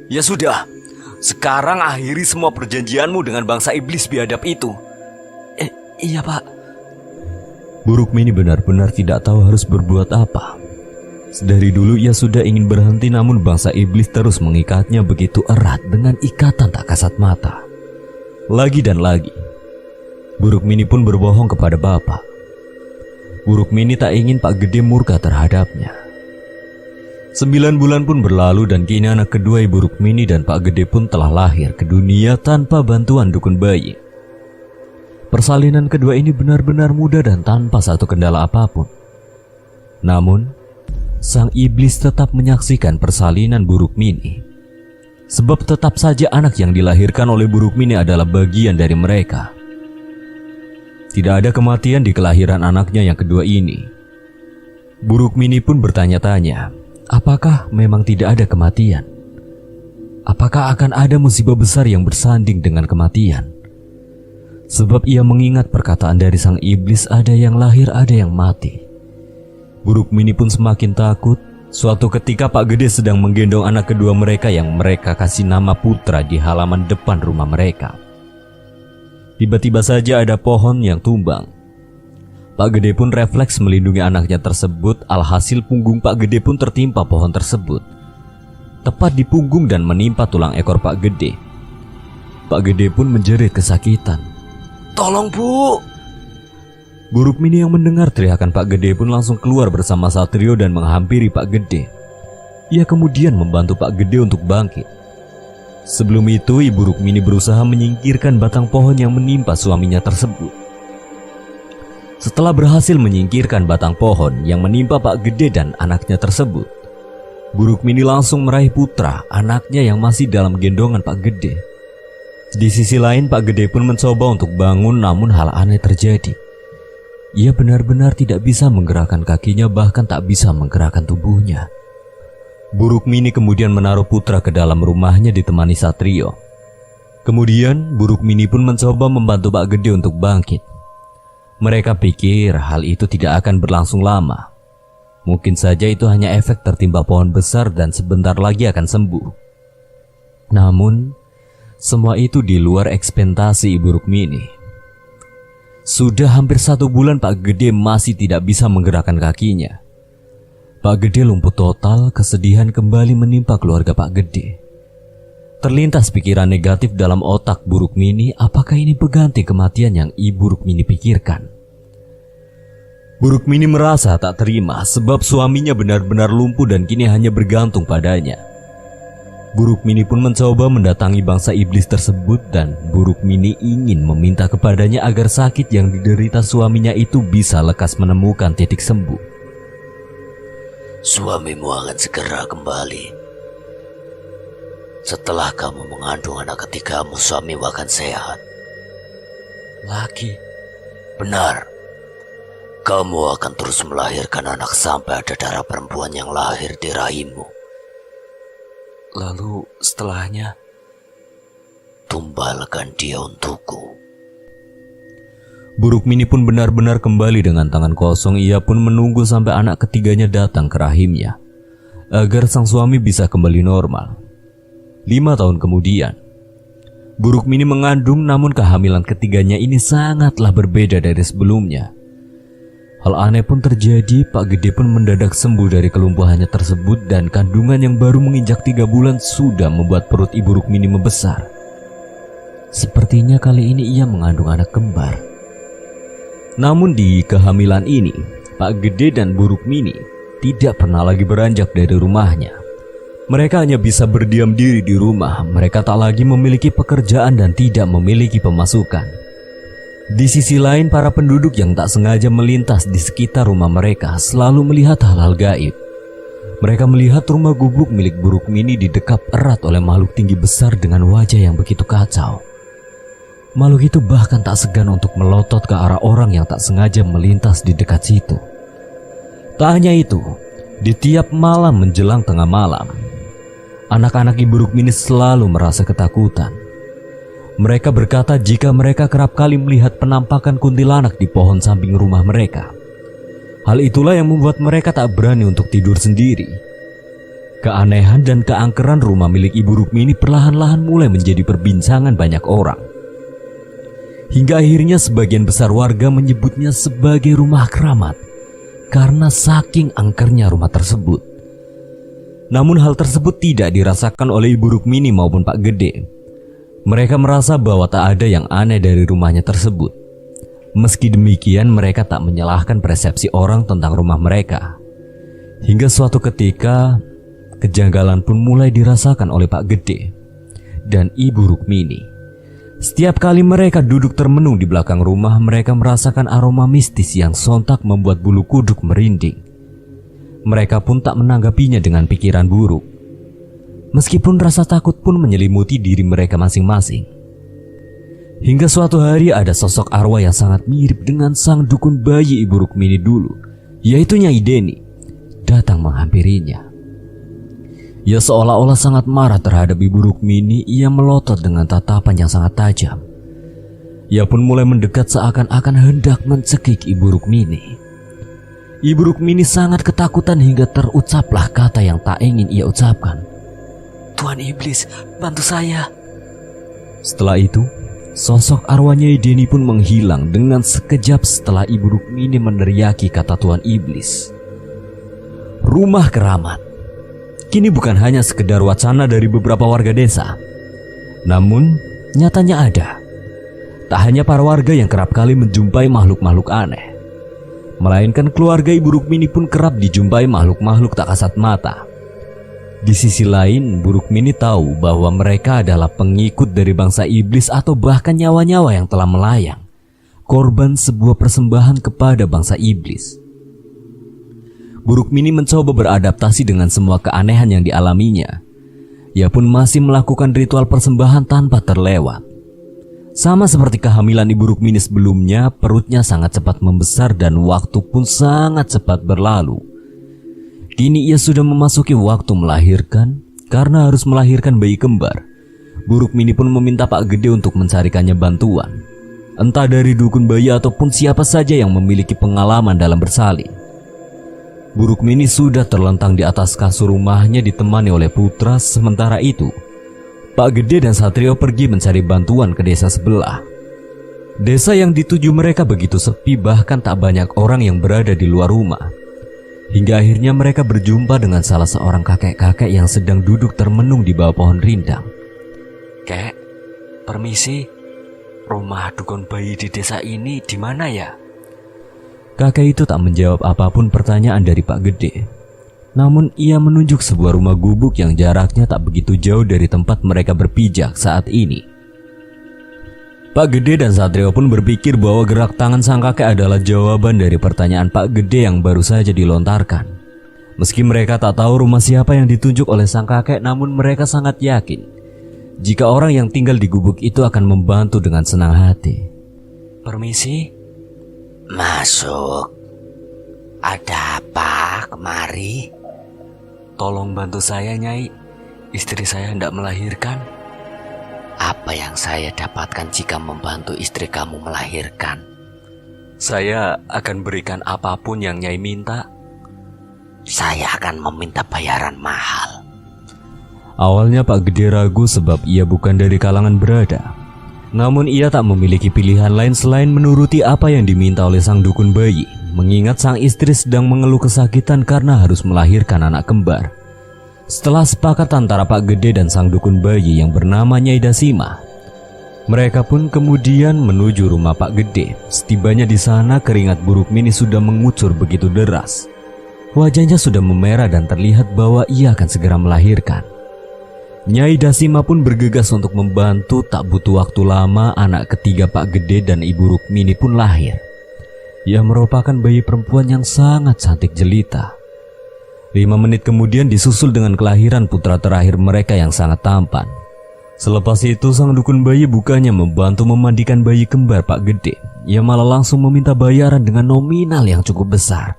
Ya sudah, sekarang akhiri semua perjanjianmu dengan bangsa iblis biadab itu. Iya, Pak. Bu Rukmini benar-benar tidak tahu harus berbuat apa. Sedari dulu ia sudah ingin berhenti, namun bangsa iblis terus mengikatnya begitu erat dengan ikatan tak kasat mata. Lagi dan lagi, Bu Rukmini pun berbohong kepada bapak. Bu Rukmini tak ingin Pak Gede murka terhadapnya. 9 bulan pun berlalu dan kini anak kedua Ibu Rukmini dan Pak Gede pun telah lahir ke dunia tanpa bantuan dukun bayi. Persalinan kedua ini benar-benar mudah dan tanpa satu kendala apapun. Namun, sang iblis tetap menyaksikan persalinan Bu Rukmini. Sebab tetap saja anak yang dilahirkan oleh Bu Rukmini adalah bagian dari mereka. Tidak ada kematian di kelahiran anaknya yang kedua ini. Bu Rukmini pun bertanya-tanya, apakah memang tidak ada kematian? Apakah akan ada musibah besar yang bersanding dengan kematian? Sebab ia mengingat perkataan dari sang iblis, ada yang lahir, ada yang mati. Bu Rukmini pun semakin takut. Suatu ketika Pak Gede sedang menggendong anak kedua mereka yang mereka kasih nama Putra di halaman depan rumah mereka. Tiba-tiba saja ada pohon yang tumbang. Pak Gede pun refleks melindungi anaknya tersebut. Alhasil punggung Pak Gede pun tertimpa pohon tersebut, tepat di punggung dan menimpa tulang ekor Pak Gede. Pak Gede pun menjerit kesakitan. Tolong, Bu! Bu Rukmini yang mendengar teriakan Pak Gede pun langsung keluar bersama Satrio dan menghampiri Pak Gede. Ia kemudian membantu Pak Gede untuk bangkit. Sebelum itu, Ibu Rukmini berusaha menyingkirkan batang pohon yang menimpa suaminya tersebut. Setelah berhasil menyingkirkan batang pohon yang menimpa Pak Gede dan anaknya tersebut, Bu Rukmini langsung meraih Putra, anaknya yang masih dalam gendongan Pak Gede. Di sisi lain, Pak Gede pun mencoba untuk bangun, namun hal aneh terjadi. Ia benar-benar tidak bisa menggerakkan kakinya, bahkan tak bisa menggerakkan tubuhnya. Bu Rukmini kemudian menaruh Putra ke dalam rumahnya ditemani Satrio. Kemudian Bu Rukmini pun mencoba membantu Pak Gede untuk bangkit. Mereka pikir hal itu tidak akan berlangsung lama. Mungkin saja itu hanya efek tertimpa pohon besar dan sebentar lagi akan sembuh. Namun, semua itu di luar ekspektasi Ibu Rukmini. Sudah hampir 1 bulan Pak Gede masih tidak bisa menggerakkan kakinya. Pak Gede lumpuh total, kesedihan kembali menimpa keluarga Pak Gede. Terlintas pikiran negatif dalam otak Bu Rukmini, apakah ini pengganti kematian yang Ibu Rukmini pikirkan? Bu Rukmini merasa tak terima sebab suaminya benar-benar lumpuh dan kini hanya bergantung padanya. Bu Rukmini pun mencoba mendatangi bangsa iblis tersebut dan Bu Rukmini ingin meminta kepadanya agar sakit yang diderita suaminya itu bisa lekas menemukan titik sembuh. Suamimu akan segera kembali. Setelah kamu mengandung anak ketigamu, suamimu akan sehat. Lagi? Benar. Kamu akan terus melahirkan anak sampai ada darah perempuan yang lahir di rahimmu. Lalu setelahnya? Tumbalkan dia untukku. Bu Rukmini pun benar-benar kembali dengan tangan kosong. Ia pun menunggu sampai anak ketiganya datang ke rahimnya, agar sang suami bisa kembali normal. 5 tahun kemudian, Bu Rukmini mengandung, namun kehamilan ketiganya ini sangatlah berbeda dari sebelumnya. Hal aneh pun terjadi. Pak Gede pun mendadak sembuh dari kelumpuhannya tersebut dan kandungan yang baru menginjak 3 bulan sudah membuat perut Ibu Rukmini membesar. Sepertinya kali ini ia mengandung anak kembar. Namun di kehamilan ini, Pak Gede dan Bu Rukmini tidak pernah lagi beranjak dari rumahnya. Mereka hanya bisa berdiam diri di rumah. Mereka tak lagi memiliki pekerjaan dan tidak memiliki pemasukan. Di sisi lain, para penduduk yang tak sengaja melintas di sekitar rumah mereka selalu melihat hal-hal gaib. Mereka melihat rumah gubuk milik Bu Rukmini didekap erat oleh makhluk tinggi besar dengan wajah yang begitu kacau. Makhluk itu bahkan tak segan untuk melotot ke arah orang yang tak sengaja melintas di dekat situ. Tak hanya itu, di tiap malam menjelang tengah malam, anak-anak Ibu Rukmini selalu merasa ketakutan. Mereka berkata jika mereka kerap kali melihat penampakan kuntilanak di pohon samping rumah mereka. Hal itulah yang membuat mereka tak berani untuk tidur sendiri. Keanehan dan keangkeran rumah milik Ibu Rukmini perlahan-lahan mulai menjadi perbincangan banyak orang. Hingga akhirnya sebagian besar warga menyebutnya sebagai rumah keramat karena saking angkernya rumah tersebut. Namun hal tersebut tidak dirasakan oleh Ibu Rukmini maupun Pak Gede. Mereka merasa bahwa tak ada yang aneh dari rumahnya tersebut. Meski demikian, mereka tak menyalahkan persepsi orang tentang rumah mereka. Hingga suatu ketika, kejanggalan pun mulai dirasakan oleh Pak Gede dan Ibu Rukmini. Setiap kali mereka duduk termenung di belakang rumah, mereka merasakan aroma mistis yang sontak membuat bulu kuduk merinding. Mereka pun tak menanggapinya dengan pikiran buruk. Meskipun rasa takut pun menyelimuti diri mereka masing-masing. Hingga suatu hari ada sosok arwah yang sangat mirip dengan sang dukun bayi Ibu Rukmini dulu, yaitu Nyai Deni, datang menghampirinya. Ia seolah-olah sangat marah terhadap Ibu Rukmini. Ia melotot dengan tatapan yang sangat tajam. Ia pun mulai mendekat seakan-akan hendak mencekik Ibu Rukmini. Ibu Rukmini sangat ketakutan hingga terucaplah kata yang tak ingin ia ucapkan. Tuan Iblis, bantu saya. Setelah itu, Sosok arwah Nyai Deni pun menghilang dengan sekejap setelah Ibu Rukmini meneriaki kata Tuan Iblis. Rumah keramat kini bukan hanya sekedar wacana dari beberapa warga desa, namun nyatanya ada. Tak hanya para warga yang kerap kali menjumpai makhluk-makhluk aneh, melainkan keluarga Ibu Rukmini pun kerap dijumpai makhluk-makhluk tak kasat mata. Di sisi lain, Bu Rukmini tahu bahwa mereka adalah pengikut dari bangsa iblis atau bahkan nyawa-nyawa yang telah melayang, korban sebuah persembahan kepada bangsa iblis. Bu Rukmini mencoba beradaptasi dengan semua keanehan yang dialaminya. Ia pun masih melakukan ritual persembahan tanpa terlewat. Sama seperti kehamilan Ibu Rukmini sebelumnya, perutnya sangat cepat membesar dan waktu pun sangat cepat berlalu. Kini ia sudah memasuki waktu melahirkan. Karena harus melahirkan bayi kembar, Bu Rukmini pun meminta Pak Gede untuk mencarikannya bantuan, entah dari dukun bayi ataupun siapa saja yang memiliki pengalaman dalam bersalin. Bu Rukmini sudah terlentang di atas kasur rumahnya ditemani oleh putra. Sementara itu, Pak Gede dan Satrio pergi mencari bantuan ke desa sebelah. Desa yang dituju mereka begitu sepi, bahkan tak banyak orang yang berada di luar rumah. Hingga akhirnya mereka berjumpa dengan salah seorang kakek-kakek yang sedang duduk termenung di bawah pohon rindang. Kek, permisi. Rumah dukun bayi di desa ini di mana ya? Kakek itu tak menjawab apapun pertanyaan dari Pak Gede. Namun ia menunjuk sebuah rumah gubuk yang jaraknya tak begitu jauh dari tempat mereka berpijak saat ini. Pak Gede dan Satrio pun berpikir bahwa gerak tangan sang kakek adalah jawaban dari pertanyaan Pak Gede yang baru saja dilontarkan. Meski mereka tak tahu rumah siapa yang ditunjuk oleh sang kakek, namun mereka sangat yakin jika orang yang tinggal di gubuk itu akan membantu dengan senang hati. Permisi. Masuk. Ada apa kemari? Tolong bantu saya, Nyai. Istri saya hendak melahirkan. Apa yang saya dapatkan jika membantu istri kamu melahirkan? Saya akan berikan apapun yang Nyai minta. Saya akan meminta bayaran mahal. Awalnya Pak Gede ragu sebab ia bukan dari kalangan berada. Namun ia tak memiliki pilihan lain selain menuruti apa yang diminta oleh sang dukun bayi, mengingat sang istri sedang mengeluh kesakitan karena harus melahirkan anak kembar. Setelah sepakat antara Pak Gede dan sang dukun bayi yang bernama Nyai Dasima, mereka pun kemudian menuju rumah Pak Gede. Setibanya di sana, keringat Bu Rukmini sudah mengucur begitu deras. Wajahnya sudah memerah dan terlihat bahwa ia akan segera melahirkan. Nyai Dasima pun bergegas untuk membantu. Tak butuh waktu lama, anak ketiga Pak Gede dan Ibu Rukmini pun lahir. Ia merupakan bayi perempuan yang sangat cantik jelita. 5 menit kemudian disusul dengan kelahiran putra terakhir mereka yang sangat tampan. Selepas itu sang dukun bayi bukannya membantu memandikan bayi kembar Pak Gede. Ia malah langsung meminta bayaran dengan nominal yang cukup besar.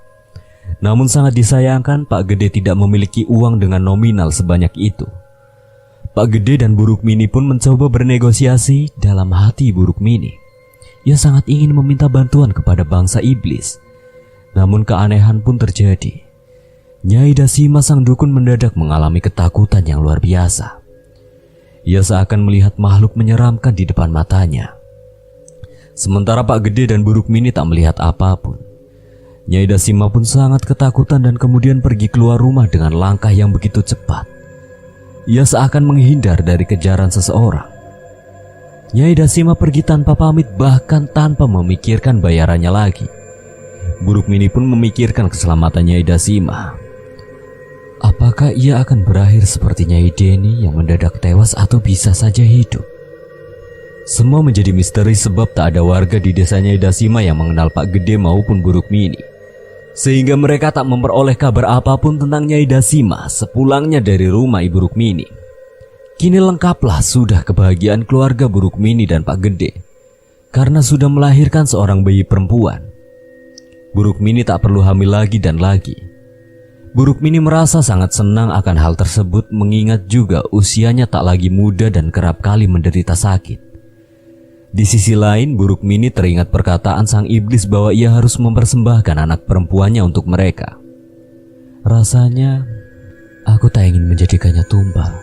Namun sangat disayangkan Pak Gede tidak memiliki uang dengan nominal sebanyak itu. Pak Gede dan Bu Rukmini pun mencoba bernegosiasi. Dalam hati Bu Rukmini, ia sangat ingin meminta bantuan kepada bangsa iblis. Namun keanehan pun terjadi. Nyai Dasima sang dukun mendadak mengalami ketakutan yang luar biasa. Ia seakan melihat makhluk menyeramkan di depan matanya. Sementara Pak Gede dan Bu Rukmini tak melihat apapun. Nyai Dasima pun sangat ketakutan dan kemudian pergi keluar rumah dengan langkah yang begitu cepat. Ia seakan menghindar dari kejaran seseorang. Nyai Dasima pergi tanpa pamit, bahkan tanpa memikirkan bayarannya lagi. Bu Rukmini pun memikirkan keselamatan Nyai Dasima. Apakah ia akan berakhir seperti Nyai Deni yang mendadak tewas atau bisa saja hidup? Semua menjadi misteri sebab tak ada warga di desa Nyai Dasima yang mengenal Pak Gede maupun Bu Rukmini. Sehingga mereka tak memperoleh kabar apapun tentang Nyai Dasima sepulangnya dari rumah Ibu Rukmini. Kini lengkaplah sudah kebahagiaan keluarga Bu Rukmini dan Pak Gede, karena sudah melahirkan seorang bayi perempuan. Bu Rukmini tak perlu hamil lagi dan lagi. Bu Rukmini merasa sangat senang akan hal tersebut, mengingat juga usianya tak lagi muda dan kerap kali menderita sakit. Di sisi lain, Bu Rukmini teringat perkataan sang iblis bahwa ia harus mempersembahkan anak perempuannya untuk mereka. Rasanya, aku tak ingin menjadikannya tumbal,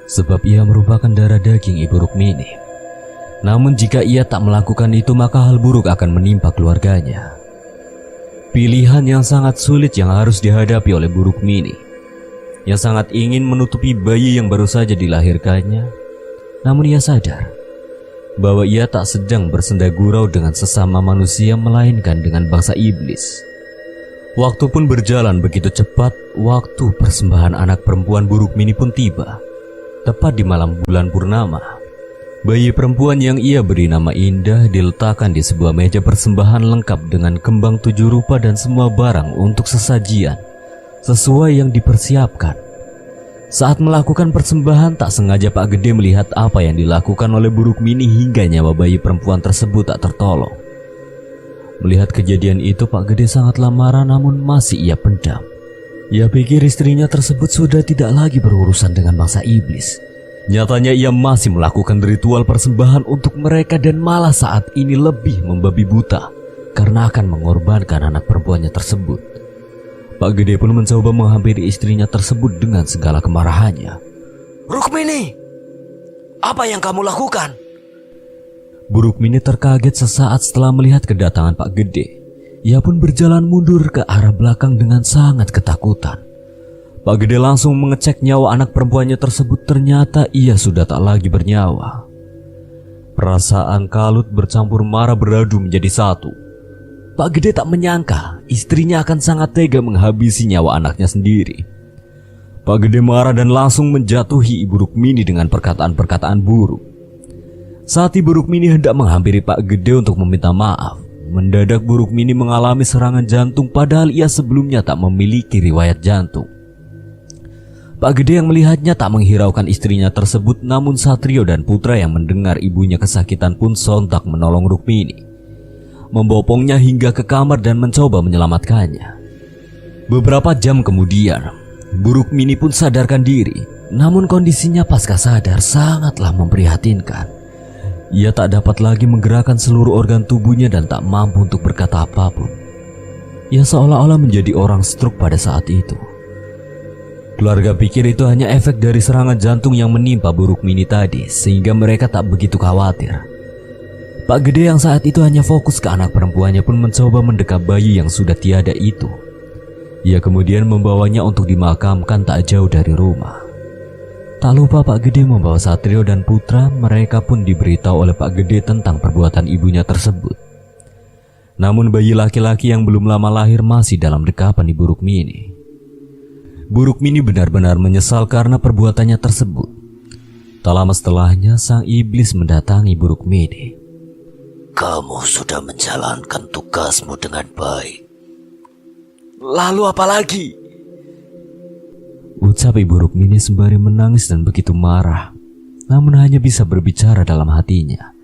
sebab ia merupakan darah daging Ibu Rukmini. Namun jika ia tak melakukan itu, maka hal buruk akan menimpa keluarganya. Pilihan yang sangat sulit yang harus dihadapi oleh Buruk Mini, yang sangat ingin menutupi bayi yang baru saja dilahirkannya. Namun ia sadar bahwa ia tak sedang bersenda gurau dengan sesama manusia, melainkan dengan bangsa iblis. Waktu pun berjalan begitu cepat. Waktu persembahan anak perempuan Buruk Mini pun tiba. Tepat di malam bulan purnama, bayi perempuan yang ia beri nama Indah diletakkan di sebuah meja persembahan lengkap dengan kembang 7 rupa dan semua barang untuk sesajian sesuai yang dipersiapkan. Saat melakukan persembahan, tak sengaja Pak Gede melihat apa yang dilakukan oleh Buruk Mini hingga nyawa bayi perempuan tersebut tak tertolong. Melihat kejadian itu, Pak Gede sangatlah marah, namun masih ia pendam. Ia pikir istrinya tersebut sudah tidak lagi berurusan dengan bangsa iblis. Nyatanya ia masih melakukan ritual persembahan untuk mereka, dan malah saat ini lebih membabi buta karena akan mengorbankan anak perempuannya tersebut. Pak Gede pun mencoba menghampiri istrinya tersebut dengan segala kemarahannya. Rukmini, apa yang kamu lakukan? Buruk Mini terkaget sesaat setelah melihat kedatangan Pak Gede. Ia pun berjalan mundur ke arah belakang dengan sangat ketakutan. Pak Gede langsung mengecek nyawa anak perempuannya tersebut. Ternyata ia sudah tak lagi bernyawa. Perasaan kalut bercampur marah beradu menjadi satu. Pak Gede tak menyangka istrinya akan sangat tega menghabisi nyawa anaknya sendiri. Pak Gede marah dan langsung menjatuhi Ibu Rukmini dengan perkataan-perkataan buruk. Saat Ibu Rukmini hendak menghampiri Pak Gede untuk meminta maaf, mendadak Bu Rukmini mengalami serangan jantung, padahal ia sebelumnya tak memiliki riwayat jantung. Pak Gede yang melihatnya tak menghiraukan istrinya tersebut, namun Satrio dan Putra yang mendengar ibunya kesakitan pun sontak menolong Rukmini, membopongnya hingga ke kamar dan mencoba menyelamatkannya. Beberapa jam kemudian, Bu Rukmini pun sadarkan diri, namun kondisinya pasca sadar sangatlah memprihatinkan. Ia tak dapat lagi menggerakkan seluruh organ tubuhnya dan tak mampu untuk berkata apapun. Ia seolah-olah menjadi orang stroke pada saat itu. Keluarga pikir itu hanya efek dari serangan jantung yang menimpa Bu Rukmini tadi, sehingga mereka tak begitu khawatir. Pak Gede yang saat itu hanya fokus ke anak perempuannya pun mencoba mendekap bayi yang sudah tiada itu. Ia kemudian membawanya untuk dimakamkan tak jauh dari rumah. Tak lupa Pak Gede membawa Satrio dan Putra. Mereka pun diberitahu oleh Pak Gede tentang perbuatan ibunya tersebut. Namun bayi laki-laki yang belum lama lahir masih dalam dekapan Ibu Rukmini. Bu Rukmini benar-benar menyesal karena perbuatannya tersebut. Tak lama setelahnya, sang iblis mendatangi Bu Rukmini. Kamu sudah menjalankan tugasmu dengan baik. Lalu apa lagi? Ucap Ibu Rukmini sembari menangis dan begitu marah, namun hanya bisa berbicara dalam hatinya.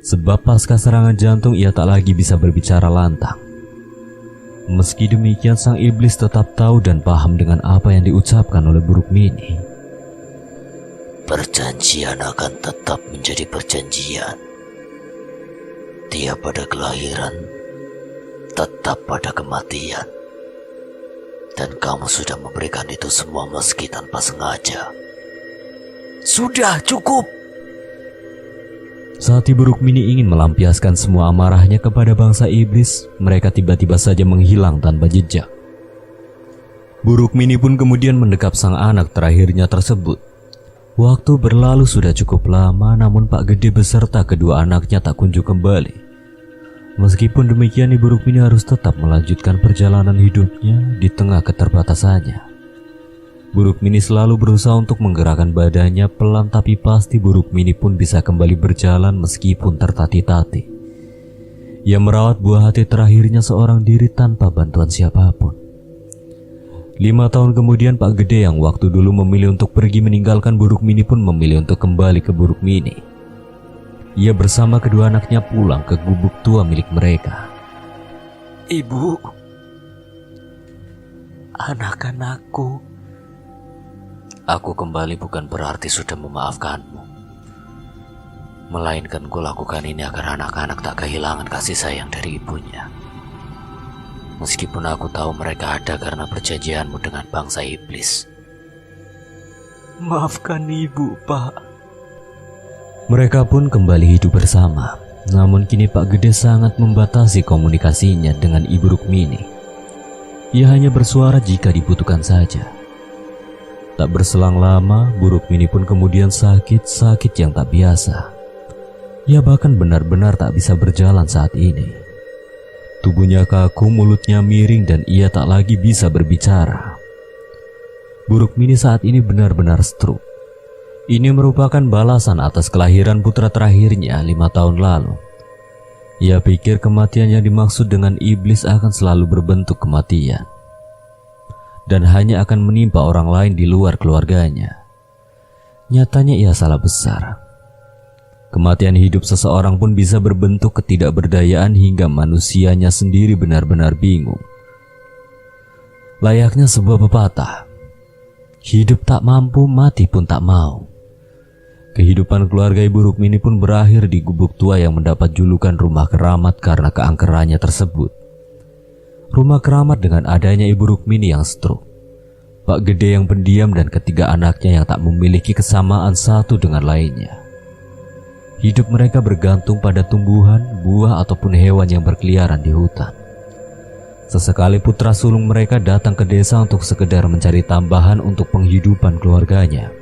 Sebab pasca serangan jantung ia tak lagi bisa berbicara lantang. Meski demikian, sang iblis tetap tahu dan paham dengan apa yang diucapkan oleh Bu Rukmini. Perjanjian akan tetap menjadi perjanjian. Tiap pada kelahiran, tetap pada kematian. Dan kamu sudah memberikan itu semua meski tanpa sengaja. Sudah cukup. Saat Ibu Rukmini ingin melampiaskan semua amarahnya kepada bangsa iblis, mereka tiba-tiba saja menghilang tanpa jejak. Bu Rukmini pun kemudian mendekap sang anak terakhirnya tersebut. Waktu berlalu sudah cukup lama, namun Pak Gede beserta kedua anaknya tak kunjung kembali. Meskipun demikian, Ibu Rukmini harus tetap melanjutkan perjalanan hidupnya di tengah keterbatasannya. Bu Rukmini selalu berusaha untuk menggerakkan badannya pelan, tapi pasti Bu Rukmini pun bisa kembali berjalan meskipun tertati-tati. Ia merawat buah hati terakhirnya seorang diri tanpa bantuan siapapun. 5 tahun kemudian, Pak Gede yang waktu dulu memilih untuk pergi meninggalkan Bu Rukmini pun memilih untuk kembali ke Bu Rukmini. Ia bersama kedua anaknya pulang ke gubuk tua milik mereka. Ibu, anak-anakku. Aku kembali bukan berarti sudah memaafkanmu, melainkan kulakukan ini agar anak-anak tak kehilangan kasih sayang dari ibunya. Meskipun aku tahu mereka ada karena perjanjianmu dengan bangsa iblis. Maafkan ibu, Pak. Mereka pun kembali hidup bersama. Namun kini Pak Gede sangat membatasi komunikasinya dengan Ibu Rukmini. Ia hanya bersuara jika dibutuhkan saja. Tak berselang lama, Bu Rukmini pun kemudian sakit yang tak biasa. Ia bahkan benar-benar tak bisa berjalan saat ini. Tubuhnya kaku, mulutnya miring, dan ia tak lagi bisa berbicara. Bu Rukmini saat ini benar-benar stroke. Ini merupakan balasan atas kelahiran putra terakhirnya 5 tahun lalu. Ia pikir kematian yang dimaksud dengan iblis akan selalu berbentuk kematian, dan hanya akan menimpa orang lain di luar keluarganya. Nyatanya ia salah besar. Kematian hidup seseorang pun bisa berbentuk ketidakberdayaan hingga manusianya sendiri benar-benar bingung. Layaknya sebuah pepatah, hidup tak mampu, mati pun tak mau. Kehidupan keluarga Ibu Rukmini pun berakhir di gubuk tua yang mendapat julukan rumah keramat karena keangkerannya tersebut. Rumah keramat dengan adanya Ibu Rukmini yang stroke, Pak Gede yang pendiam, dan ketiga anaknya yang tak memiliki kesamaan satu dengan lainnya. Hidup mereka bergantung pada tumbuhan, buah, ataupun hewan yang berkeliaran di hutan. Sesekali putra sulung mereka datang ke desa untuk sekedar mencari tambahan untuk penghidupan keluarganya.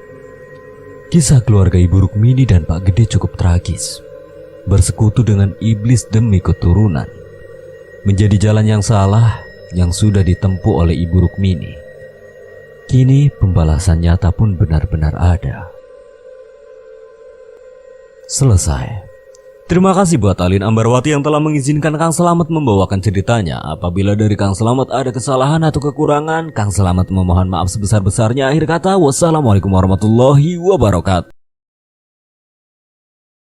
Kisah keluarga Ibu Rukmini dan Pak Gede cukup tragis. Bersekutu dengan iblis demi keturunan menjadi jalan yang salah yang sudah ditempuh oleh Ibu Rukmini. Kini pembalasan nyata pun benar-benar ada. Selesai. Terima kasih buat Alin Ambarwati yang telah mengizinkan Kang Selamat membawakan ceritanya. Apabila dari Kang Selamat ada kesalahan atau kekurangan, Kang Selamat memohon maaf sebesar-besarnya. Akhir kata, wassalamualaikum warahmatullahi wabarakatuh.